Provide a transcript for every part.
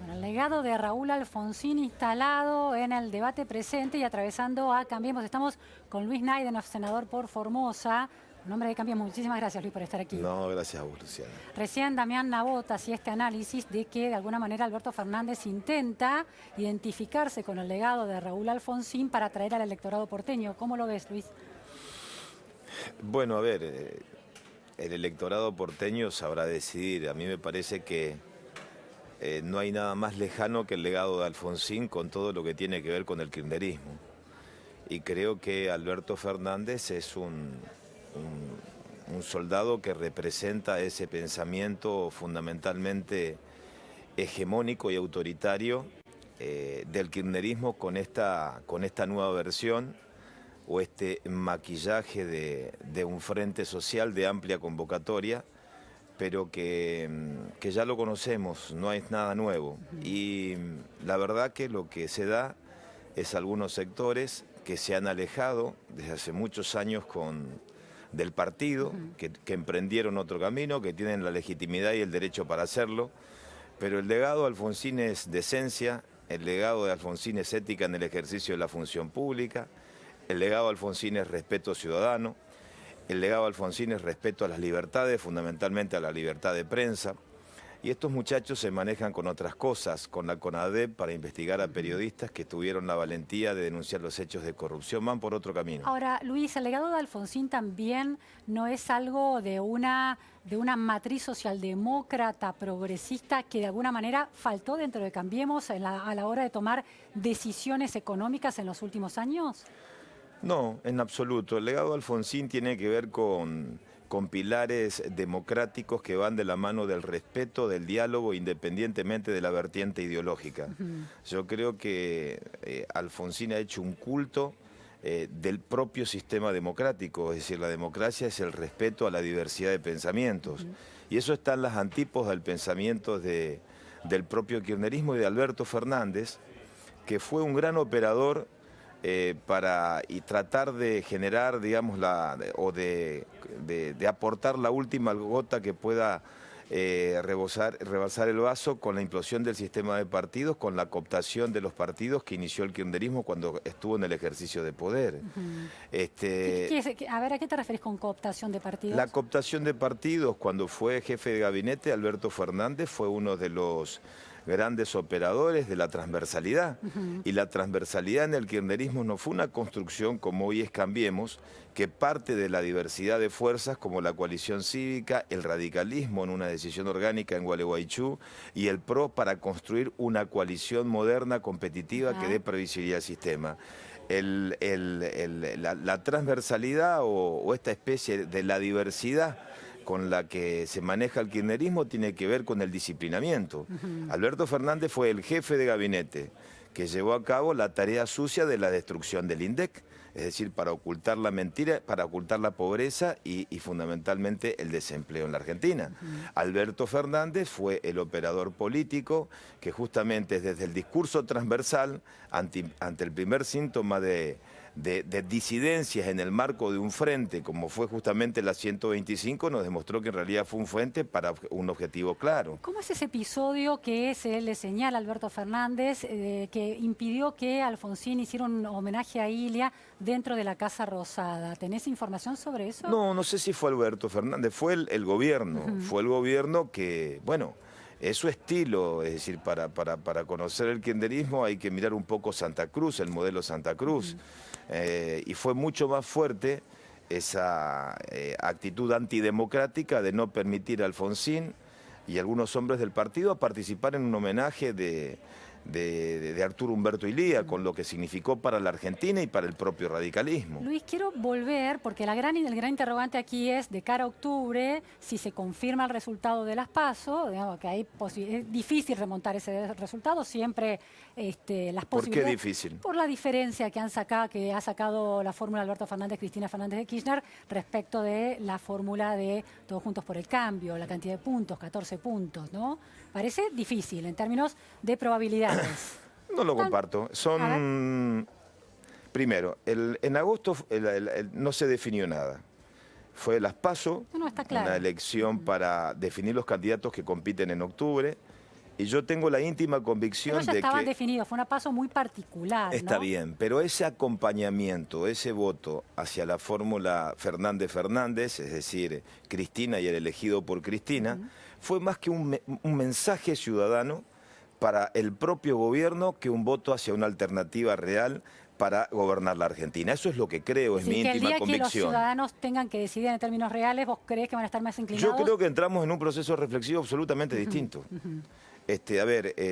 Bueno, el legado de Raúl Alfonsín instalado en el debate presente y atravesando a Cambiemos. Estamos con Luis Naidenov, senador por Formosa. En nombre de Cambiemos, muchísimas gracias, Luis, por estar aquí. No, gracias a vos, Luciana. Recién Damián Nabot hacía este análisis de que de alguna manera Alberto Fernández intenta identificarse con el legado de Raúl Alfonsín para atraer al electorado porteño. ¿Cómo lo ves, Luis? Bueno, a ver, el electorado porteño sabrá decidir. A mí me parece que no hay nada más lejano que el legado de Alfonsín con todo lo que tiene que ver con el kirchnerismo. Y creo que Alberto Fernández es un soldado que representa ese pensamiento fundamentalmente hegemónico y autoritario del kirchnerismo con esta nueva versión o este maquillaje de un frente social de amplia convocatoria, pero que ya lo conocemos, no es nada nuevo. Y la verdad que lo que se da es algunos sectores que se han alejado desde hace muchos años del partido, que emprendieron otro camino, que tienen la legitimidad y el derecho para hacerlo, pero el legado de Alfonsín es decencia, el legado de Alfonsín es ética en el ejercicio de la función pública, el legado de Alfonsín es respeto ciudadano, el legado de Alfonsín es respeto a las libertades, fundamentalmente a la libertad de prensa. Y estos muchachos se manejan con otras cosas, con la CONADEP para investigar a periodistas que tuvieron la valentía de denunciar los hechos de corrupción, van por otro camino. Ahora, Luis, el legado de Alfonsín también no es algo de una matriz socialdemócrata, progresista, que de alguna manera faltó dentro de Cambiemos a la hora de tomar decisiones económicas en los últimos años. No, en absoluto. El legado de Alfonsín tiene que ver con pilares democráticos que van de la mano del respeto, del diálogo, independientemente de la vertiente ideológica. Yo creo que Alfonsín ha hecho un culto del propio sistema democrático, es decir, la democracia es el respeto a la diversidad de pensamientos. Y eso está en las antípodas del pensamiento del propio kirchnerismo y de Alberto Fernández, que fue un gran operador para tratar de generar, digamos, de aportar la última gota que pueda rebasar el vaso con la implosión del sistema de partidos, con la cooptación de los partidos que inició el kirchnerismo cuando estuvo en el ejercicio de poder. A ver, ¿a qué te refieres con cooptación de partidos? La cooptación de partidos, cuando fue jefe de gabinete, Alberto Fernández fue uno de los grandes operadores de la transversalidad. Y la transversalidad en el kirchnerismo no fue una construcción como hoy es Cambiemos, que parte de la diversidad de fuerzas como la coalición cívica, el radicalismo en una decisión orgánica en Gualeguaychú y el PRO para construir una coalición moderna, competitiva, que dé previsibilidad al sistema. La transversalidad o esta especie de la diversidad con la que se maneja el kirchnerismo tiene que ver con el disciplinamiento. Alberto Fernández fue el jefe de gabinete que llevó a cabo la tarea sucia de la destrucción del INDEC, es decir, para ocultar la mentira, para ocultar la pobreza y fundamentalmente el desempleo en la Argentina. Alberto Fernández fue el operador político que justamente desde el discurso transversal, ante el primer síntoma de disidencias en el marco de un frente, como fue justamente la 125, nos demostró que en realidad fue un frente para un objetivo claro. ¿Cómo es ese episodio que se le señala a Alberto Fernández que impidió que Alfonsín hiciera un homenaje a Ilia dentro de la Casa Rosada? ¿Tenés información sobre eso? No, no sé si fue Alberto Fernández, fue el gobierno, fue el gobierno que, bueno, es su estilo, es decir, para conocer el kirchnerismo hay que mirar un poco Santa Cruz, el modelo Santa Cruz. Y fue mucho más fuerte esa actitud antidemocrática de no permitir a Alfonsín y algunos hombres del partido a participar en un homenaje de Arturo Humberto Illia, con lo que significó para la Argentina y para el propio radicalismo. Luis, quiero volver, porque el gran interrogante aquí es, de cara a octubre, si se confirma el resultado de las PASO, digamos que es difícil remontar ese resultado, siempre las posibilidades... ¿Por qué difícil? Por la diferencia que ha sacado la fórmula Alberto Fernández, Cristina Fernández de Kirchner, respecto de la fórmula de Todos Juntos por el Cambio, la cantidad de puntos, 14 puntos, ¿no? Parece difícil en términos de probabilidades. No lo comparto. Primero, en agosto no se definió nada. Fue las PASO, está claro. una elección para definir los candidatos que compiten en octubre. Y yo tengo la íntima Pero convicción ya de estaban que definidos, fue un paso muy particular, está ¿no? bien, pero ese acompañamiento, ese voto hacia la fórmula Fernández-Fernández, es decir, Cristina y el elegido por Cristina, fue más que un mensaje ciudadano para el propio gobierno que un voto hacia una alternativa real para gobernar la Argentina. Eso es lo que creo, es mi Así que el íntima día que los convicción. ciudadanos tengan que decidir en términos reales, ¿vos creés que van a estar más inclinados? Yo creo que entramos en un proceso reflexivo absolutamente distinto.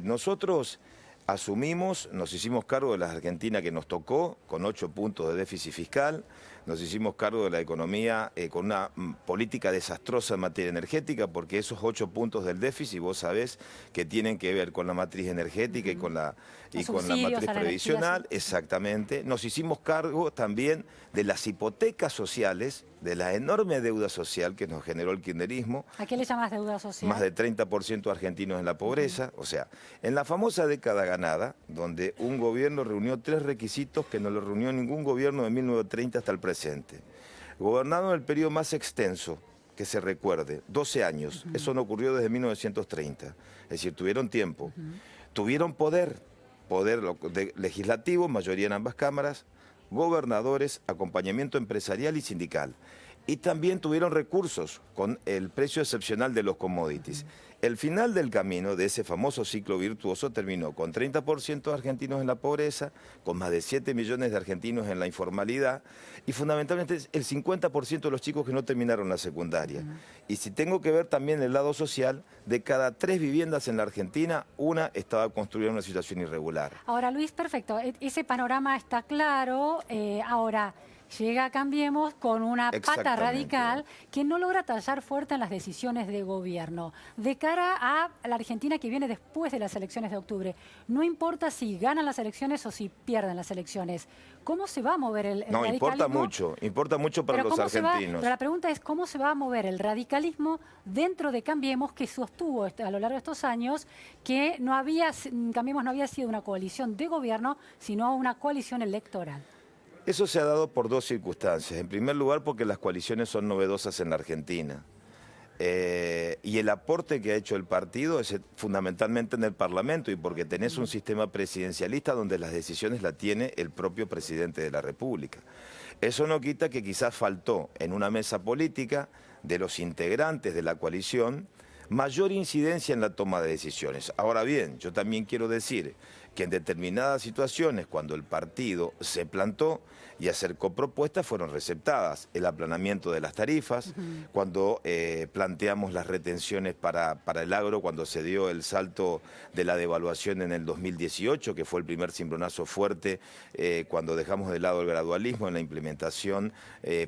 Nosotros asumimos, nos hicimos cargo de la Argentina que nos tocó, con 8 puntos de déficit fiscal, nos hicimos cargo de la economía con una política desastrosa en materia energética, porque esos 8 puntos del déficit, vos sabés, que tienen que ver con la matriz energética y con la matriz previsional, exactamente. Nos hicimos cargo también de las hipotecas sociales, de la enorme deuda social que nos generó el kirchnerismo. ¿A qué le llamas deuda social? Más de 30% de argentinos en la pobreza. O sea, en la famosa década ganada, donde un gobierno reunió 3 requisitos que no lo reunió ningún gobierno de 1930 hasta el presente. Gobernaron el periodo más extenso que se recuerde, 12 años. Eso no ocurrió desde 1930. Es decir, tuvieron tiempo. Tuvieron poder legislativo, mayoría en ambas cámaras, gobernadores, acompañamiento empresarial y sindical. Y también tuvieron recursos con el precio excepcional de los commodities. El final del camino de ese famoso ciclo virtuoso terminó con 30% de argentinos en la pobreza, con más de 7 millones de argentinos en la informalidad y fundamentalmente el 50% de los chicos que no terminaron la secundaria. Y si tengo que ver también el lado social, de cada 3 viviendas en la Argentina, una estaba construida en una situación irregular. Ahora, Luis, perfecto, ese panorama está claro. Ahora, llega Cambiemos con una pata radical que no logra tallar fuerte en las decisiones de gobierno. De cara a la Argentina que viene después de las elecciones de octubre, no importa si ganan las elecciones o si pierden las elecciones, ¿cómo se va a mover el radicalismo? No, importa mucho para los argentinos. Pero la pregunta es, ¿cómo se va a mover el radicalismo dentro de Cambiemos, que sostuvo a lo largo de estos años que Cambiemos no había sido una coalición de gobierno, sino una coalición electoral? Eso se ha dado por 2 circunstancias. En primer lugar, porque las coaliciones son novedosas en la Argentina. Y el aporte que ha hecho el partido es fundamentalmente en el Parlamento y porque tenés un sistema presidencialista donde las decisiones las tiene el propio presidente de la República. Eso no quita que quizás faltó en una mesa política de los integrantes de la coalición mayor incidencia en la toma de decisiones. Ahora bien, yo también quiero decir que en determinadas situaciones, cuando el partido se plantó y acercó propuestas, fueron receptadas. El aplanamiento de las tarifas, cuando planteamos las retenciones para el agro, cuando se dio el salto de la devaluación en el 2018, que fue el primer cimbronazo fuerte, cuando dejamos de lado el gradualismo en la implementación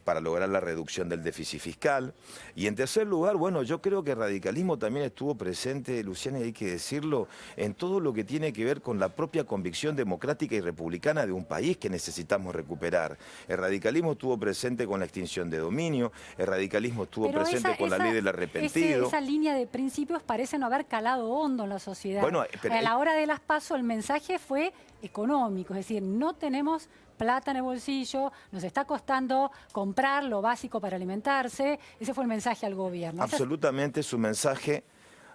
para lograr la reducción del déficit fiscal. Y en tercer lugar, bueno, yo creo que el radicalismo también estuvo presente, Luciana, y hay que decirlo, en todo lo que tiene que ver con la propia convicción democrática y republicana de un país que necesitamos recuperar. El radicalismo estuvo presente con la extinción de dominio, el radicalismo estuvo presente con la ley del arrepentido. Esa línea de principios parece no haber calado hondo en la sociedad. Bueno, a la hora de las PASO el mensaje fue económico, es decir, no tenemos plata en el bolsillo, nos está costando comprar lo básico para alimentarse. Ese fue el mensaje al gobierno. Absolutamente es un mensaje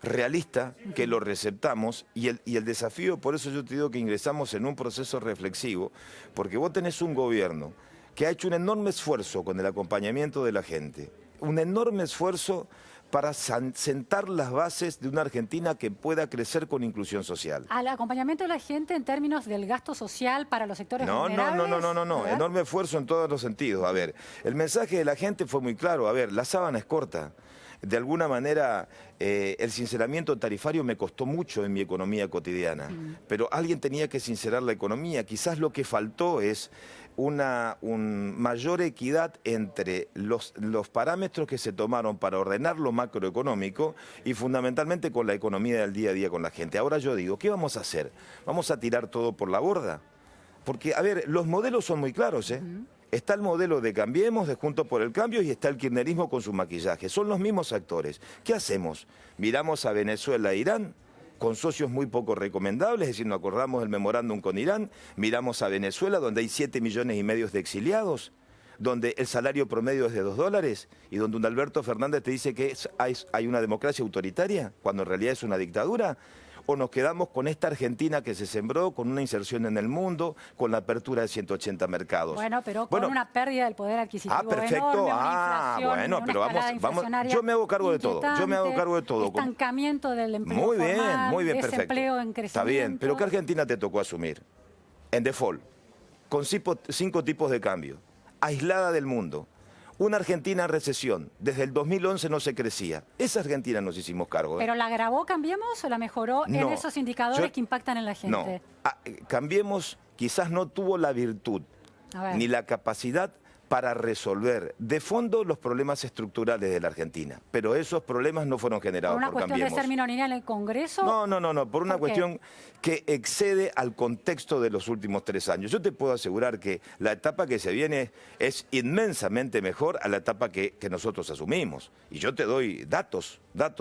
realista que lo receptamos y el desafío, por eso yo te digo que ingresamos en un proceso reflexivo, porque vos tenés un gobierno que ha hecho un enorme esfuerzo con el acompañamiento de la gente, un enorme esfuerzo para sentar las bases de una Argentina que pueda crecer con inclusión social. ¿Al acompañamiento de la gente en términos del gasto social para los sectores vulnerables? No, enorme esfuerzo en todos los sentidos. A ver, el mensaje de la gente fue muy claro. A ver, la sábana es corta. De alguna manera, el sinceramiento tarifario me costó mucho en mi economía cotidiana, pero alguien tenía que sincerar la economía. Quizás lo que faltó es una mayor equidad entre los parámetros que se tomaron para ordenar lo macroeconómico y fundamentalmente con la economía del día a día con la gente. Ahora yo digo, ¿qué vamos a hacer? ¿Vamos a tirar todo por la borda? Porque, a ver, los modelos son muy claros, ¿eh? Está el modelo de Cambiemos, de Juntos por el Cambio, y está el kirchnerismo con su maquillaje. Son los mismos actores. ¿Qué hacemos? Miramos a Venezuela e Irán, con socios muy poco recomendables, es decir, nos acordamos del memorándum con Irán. Miramos a Venezuela, donde hay 7,5 millones de exiliados, donde el salario promedio es de $2 y donde un Alberto Fernández te dice que hay una democracia autoritaria, cuando en realidad es una dictadura. o nos quedamos con esta Argentina que se sembró, con una inserción en el mundo, con la apertura de 180 mercados? Bueno, pero con una pérdida del poder adquisitivo perfecto. enorme, una inflación, Bueno, una pero escalada vamos, inflacionaria yo me hago cargo de todo. Yo me hago cargo de todo. Estancamiento del empleo Muy bien, formal, muy bien, perfecto. desempleo en crecimiento. Está bien, pero ¿qué Argentina te tocó asumir? En default, con 5 tipos de cambio, aislada del mundo. Una Argentina en recesión. Desde el 2011 no se crecía. Esa Argentina nos hicimos cargo. ¿Pero la agravó, Cambiemos, o la mejoró en esos indicadores que impactan en la gente? No. Cambiemos quizás no tuvo la virtud ni la capacidad para resolver de fondo los problemas estructurales de la Argentina. Pero esos problemas no fueron generados por Cambiemos. ¿Por una cuestión de ser minoría en el Congreso? No, por una cuestión que excede al contexto de los últimos 3 años. Yo te puedo asegurar que la etapa que se viene es inmensamente mejor a la etapa que nosotros asumimos. Y yo te doy datos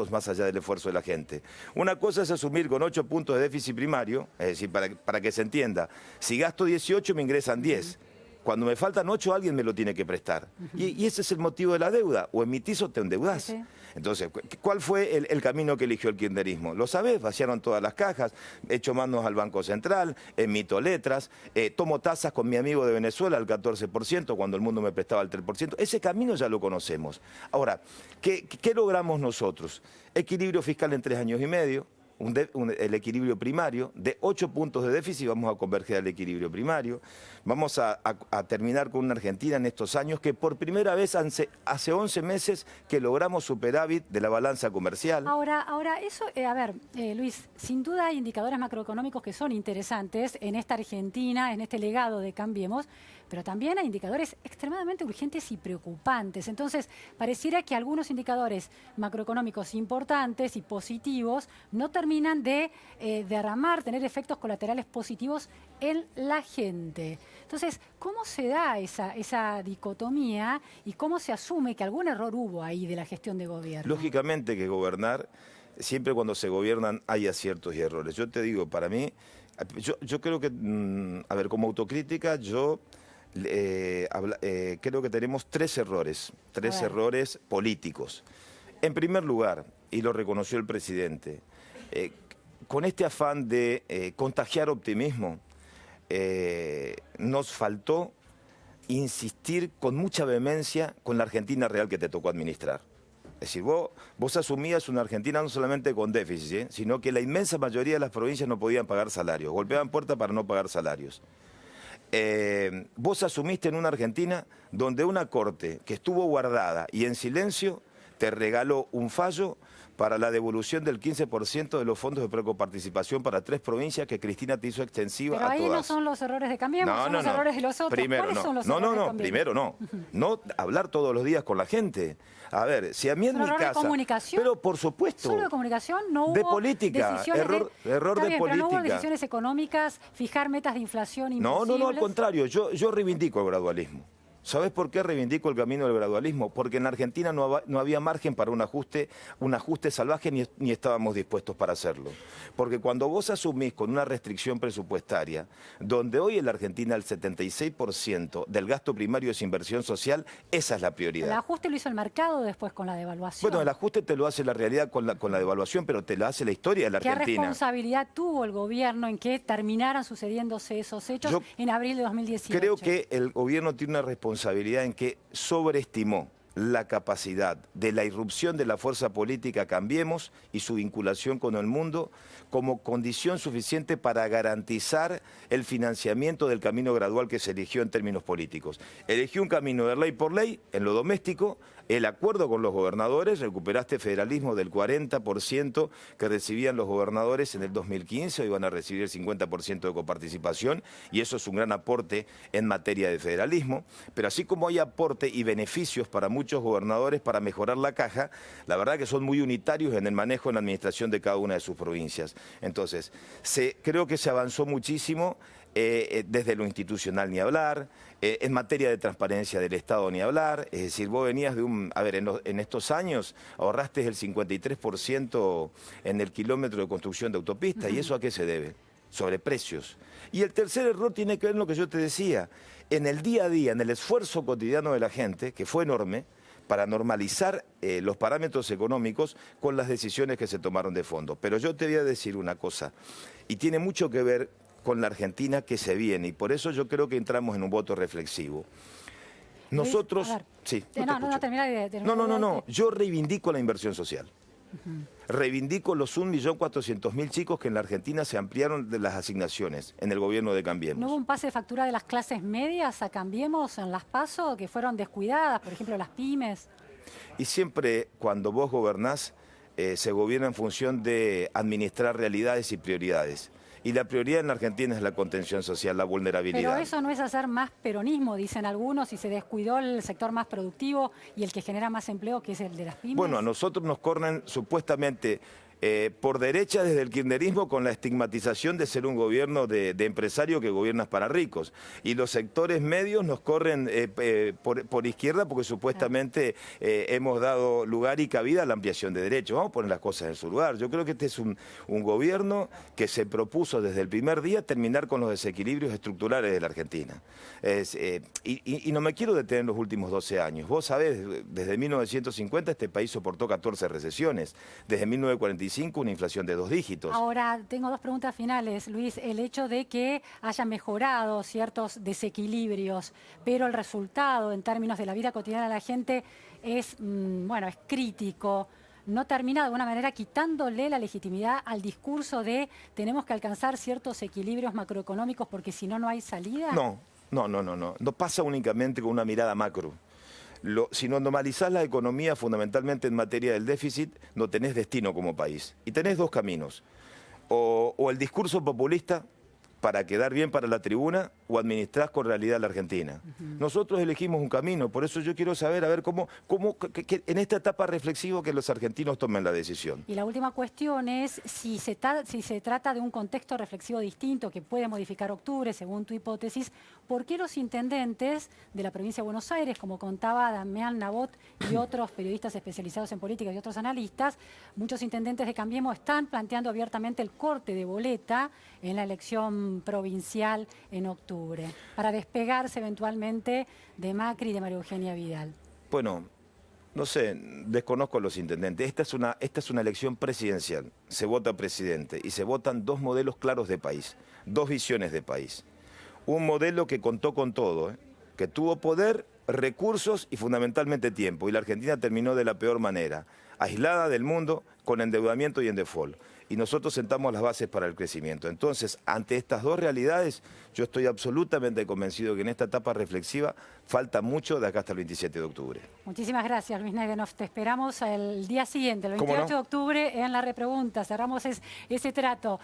más allá del esfuerzo de la gente. Una cosa es asumir con 8 puntos de déficit primario, es decir, para que se entienda, si gasto 18 me ingresan 10. Cuando me faltan 8, alguien me lo tiene que prestar. Y ese es el motivo de la deuda. O emitís o te endeudás. Sí. Entonces, ¿cuál fue el camino que eligió el kirchnerismo? Lo sabés, vaciaron todas las cajas, echo manos al Banco Central, emito letras, tomo tasas con mi amigo de Venezuela al 14% cuando el mundo me prestaba el 3%. Ese camino ya lo conocemos. Ahora, ¿qué logramos nosotros? Equilibrio fiscal en 3 años y medio. El equilibrio primario, de 8 puntos de déficit vamos a converger al equilibrio primario, vamos a terminar con una Argentina en estos años que por primera vez hace 11 meses que logramos superávit de la balanza comercial. Ahora eso, Luis, sin duda hay indicadores macroeconómicos que son interesantes en esta Argentina, en este legado de Cambiemos, pero también hay indicadores extremadamente urgentes y preocupantes. Entonces, pareciera que algunos indicadores macroeconómicos importantes y positivos no terminan de derramar, tener efectos colaterales positivos en la gente. Entonces, ¿cómo se da esa dicotomía y cómo se asume que algún error hubo ahí de la gestión de gobierno? Lógicamente que gobernar, siempre cuando se gobiernan hay aciertos y errores. Yo te digo, para mí, yo creo que, como autocrítica, yo... creo que tenemos 3 errores políticos. En primer lugar, y lo reconoció el presidente, con este afán de contagiar optimismo, nos faltó insistir con mucha vehemencia con la Argentina real que te tocó administrar. Es decir, vos asumías una Argentina no solamente con déficit, sino que la inmensa mayoría de las provincias no podían pagar salarios, golpeaban puertas para no pagar salarios. Vos asumiste en una Argentina donde una corte que estuvo guardada y en silencio te regaló un fallo para la devolución del 15% de los fondos de precoparticipación para 3 provincias que Cristina te hizo extensiva a todas. Pero ahí no son los errores de Cambiemos, son los errores de los otros. ¿Cuáles son los errores de Cambiemos? Primero no. No hablar todos los días con la gente. A ver, si a mí en mi casa... ¿Es un error de comunicación? Pero por supuesto. ¿Solo de comunicación? ¿No hubo de política, error de política. Pero no hubo decisiones económicas, fijar metas de inflación imposibles. No, al contrario, yo reivindico el gradualismo. ¿Sabés por qué reivindico el camino del gradualismo? Porque en Argentina no había margen para un ajuste salvaje ni estábamos dispuestos para hacerlo. Porque cuando vos asumís con una restricción presupuestaria, donde hoy en la Argentina el 76% del gasto primario es inversión social, esa es la prioridad. El ajuste lo hizo el mercado después con la devaluación. Bueno, el ajuste te lo hace la realidad con la devaluación, pero te la hace la historia de la Argentina. ¿Qué responsabilidad tuvo el gobierno en que terminaran sucediéndose esos hechos en abril de 2018? Creo que el gobierno tiene una responsabilidad en que sobreestimó la capacidad de la irrupción de la fuerza política Cambiemos y su vinculación con el mundo como condición suficiente para garantizar el financiamiento del camino gradual que se eligió en términos políticos. Eligió un camino de ley por ley en lo doméstico, el acuerdo con los gobernadores, recuperaste federalismo del 40% que recibían los gobernadores en el 2015, hoy van a recibir el 50% de coparticipación y eso es un gran aporte en materia de federalismo, pero así como hay aporte y beneficios para muchos gobernadores para mejorar la caja, la verdad que son muy unitarios en el manejo en la administración de cada una de sus provincias. Entonces, creo que se avanzó muchísimo. Desde lo institucional ni hablar, en materia de transparencia del Estado ni hablar, es decir, vos venías de en estos años ahorraste el 53% en el kilómetro de construcción de autopista, ¿y eso a qué se debe? Sobreprecios. Y el tercer error tiene que ver en lo que yo te decía, en el día a día, en el esfuerzo cotidiano de la gente, que fue enorme, para normalizar los parámetros económicos con las decisiones que se tomaron de fondo. Pero yo te voy a decir una cosa, y tiene mucho que ver con la Argentina que se viene, y por eso yo creo que entramos en un voto reflexivo. Nosotros... Luis, sí, termina no, yo reivindico la inversión social. Reivindico los 1.400.000 chicos que en la Argentina se ampliaron de las asignaciones en el gobierno de Cambiemos. ¿No hubo un pase de factura de las clases medias a Cambiemos en las PASO que fueron descuidadas, por ejemplo las pymes? Y siempre cuando vos gobernás, se gobierna en función de administrar realidades y prioridades. Y la prioridad en la Argentina es la contención social, la vulnerabilidad. Pero eso no es hacer más peronismo, dicen algunos, y se descuidó el sector más productivo y el que genera más empleo, que es el de las pymes. Bueno, a nosotros nos corren supuestamente por derecha desde el kirchnerismo con la estigmatización de ser un gobierno de empresario que gobiernas para ricos. Y los sectores medios nos corren por izquierda porque supuestamente hemos dado lugar y cabida a la ampliación de derechos. Vamos a poner las cosas en su lugar. Yo creo que este es un gobierno que se propuso desde el primer día terminar con los desequilibrios estructurales de la Argentina. Y no me quiero detener en los últimos 12 años. Vos sabés, desde 1950 este país soportó 14 recesiones. Desde 1945 una inflación de 2 dígitos. Ahora, tengo dos preguntas finales, Luis. El hecho de que haya mejorado ciertos desequilibrios, pero el resultado en términos de la vida cotidiana de la gente es, bueno, es crítico. ¿No termina de alguna manera quitándole la legitimidad al discurso de tenemos que alcanzar ciertos equilibrios macroeconómicos porque si no, no hay salida? No pasa únicamente con una mirada macro. Si no normalizás la economía fundamentalmente en materia del déficit, no tenés destino como país. Y tenés dos caminos. O el discurso populista para quedar bien para la tribuna o administrás con realidad la Argentina. Nosotros elegimos un camino, por eso yo quiero saber, cómo en esta etapa reflexiva que los argentinos tomen la decisión. Y la última cuestión es si se trata de un contexto reflexivo distinto que puede modificar octubre, según tu hipótesis, ¿por qué los intendentes de la provincia de Buenos Aires, como contaba Damián Nabot y otros periodistas especializados en política y otros analistas, muchos intendentes de Cambiemos están planteando abiertamente el corte de boleta en la elección provincial en octubre, para despegarse eventualmente de Macri y de María Eugenia Vidal? Bueno, no sé, desconozco a los intendentes. Esta es una elección presidencial. Se vota presidente y se votan dos modelos claros de país, dos visiones de país. Un modelo que contó con todo, que tuvo poder, recursos y fundamentalmente tiempo. Y la Argentina terminó de la peor manera, aislada del mundo, con endeudamiento y en default. Y nosotros sentamos las bases para el crecimiento. Entonces, ante estas dos realidades, yo estoy absolutamente convencido que en esta etapa reflexiva falta mucho de acá hasta el 27 de octubre. Muchísimas gracias, Luis Neidenhoff. Te esperamos el día siguiente, el 28 de octubre, en la repregunta. Cerramos ese trato.